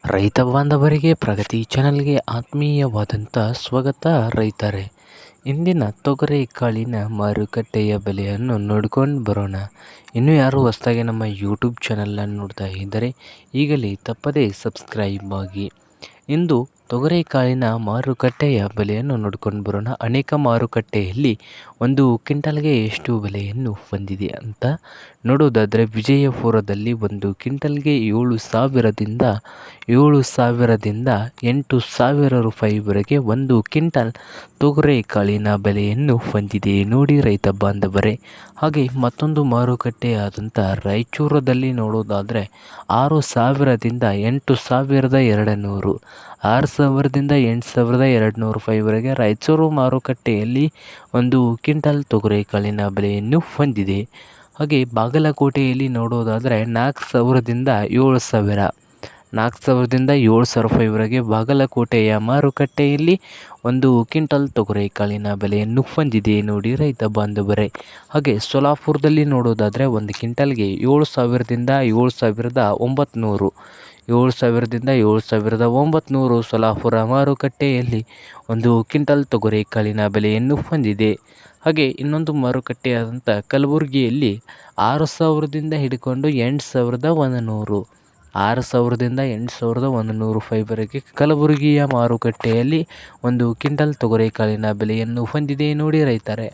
ರೈತ ಬಾಂಧವರಿಗೆ ಪ್ರಗತಿ ಚಾನಲ್ಗೆ ಆತ್ಮೀಯವಾದಂಥ ಸ್ವಾಗತ ರೈತರೇ. ಇಂದಿನ ತೊಗರಿ ಕಾಳಿನ ಮಾರುಕಟ್ಟೆಯ ಬೆಲೆಯನ್ನು ನೋಡ್ಕೊಂಡು ಬರೋಣ. ಇನ್ನೂ ಯಾರು ಹೊಸದಾಗಿ ನಮ್ಮ ಯೂಟ್ಯೂಬ್ ಚಾನಲನ್ನು ನೋಡ್ತಾ ಇದ್ದರೆ ಈಗಲೇ ತಪ್ಪದೇ ಸಬ್ಸ್ಕ್ರೈಬ್ ಆಗಿ. ಇಂದು ತೊಗರಿ ಕಾಳಿನ ಮಾರುಕಟ್ಟೆಯ ಬೆಲೆಯನ್ನು ನೋಡ್ಕೊಂಡು ಬರೋಣ. ಅನೇಕ ಮಾರುಕಟ್ಟೆಯಲ್ಲಿ ಒಂದು ಕ್ವಿಂಟಲ್ಗೆ ಎಷ್ಟು ಬೆಲೆಯನ್ನು ಹೊಂದಿದೆ ಅಂತ ನೋಡೋದಾದರೆ, ವಿಜಯಪುರದಲ್ಲಿ ಒಂದು ಕ್ವಿಂಟಲ್ಗೆ 7,000ದಿಂದ 8,000 ರೂಪಾಯಿವರೆಗೆ ಒಂದು ಕ್ವಿಂಟಲ್ ತೊಗರಿ ಕಾಳಿನ ಬೆಲೆಯನ್ನು ಹೊಂದಿದೆ ನೋಡಿ ರೈತ ಬಾಂಧವರೇ. ಹಾಗೆ ಮತ್ತೊಂದು ಮಾರುಕಟ್ಟೆ ಆದಂಥ ರಾಯಚೂರದಲ್ಲಿ ನೋಡೋದಾದರೆ 6,000ದಿಂದ 8,200, 6,000ದಿಂದ 8,200 ರೂಪಾಯಿವರೆಗೆ ರಾಯಚೂರು ಮಾರುಕಟ್ಟೆಯಲ್ಲಿ ಒಂದು ಕ್ವಿಂಟಲ್ ತೊಗರಿ ಕಾಳಿನ ಬೆಲೆಯನ್ನು ಹೊಂದಿದೆ. ಹಾಗೆ ಬಾಗಲಕೋಟೆಯಲ್ಲಿ ನೋಡೋದಾದರೆ 4,000ದಿಂದ 7,000, 4,000ದಿಂದ 7,000 ರೂಪಾಯಿವರೆಗೆ ಬಾಗಲಕೋಟೆಯ ಮಾರುಕಟ್ಟೆಯಲ್ಲಿ ಒಂದು ಕ್ವಿಂಟಲ್ ತೊಗರಿ ಕಾಳಿನ ಬೆಲೆಯನ್ನು ಹೊಂದಿದೆ ನೋಡಿ ರೈತ ಬಾಂಧವರೇ. ಹಾಗೆ ಸೋಲಾಪುರದಲ್ಲಿ ನೋಡೋದಾದರೆ ಒಂದು ಕ್ವಿಂಟಲ್ಗೆ 7,000ದಿಂದ 7,900, 7,000ದಿಂದ 7,900 ಸೋಲಾಪುರ ಮಾರುಕಟ್ಟೆಯಲ್ಲಿ ಒಂದು ಕ್ವಿಂಟಲ್ ತೊಗರಿ ಕಾಳಿನ ಬೆಲೆಯನ್ನು ಹೊಂದಿದೆ. ಹಾಗೆ ಇನ್ನೊಂದು ಮಾರುಕಟ್ಟೆಯಾದಂಥ ಕಲಬುರಗಿಯಲ್ಲಿ 6,000ದಿಂದ ಹಿಡ್ಕೊಂಡು 8,100, 6,000ದಿಂದ 8,100 ರೂಪಾಯಿವರೆಗೆ ಕಲಬುರಗಿಯ ಮಾರುಕಟ್ಟೆಯಲ್ಲಿ ಒಂದು ಕ್ವಿಂಟಲ್ ತೊಗರಿ ಕಾಳಿನ ಬೆಲೆಯನ್ನು ಹೊಂದಿದೆ ನೋಡಿ ರೈತರೇ.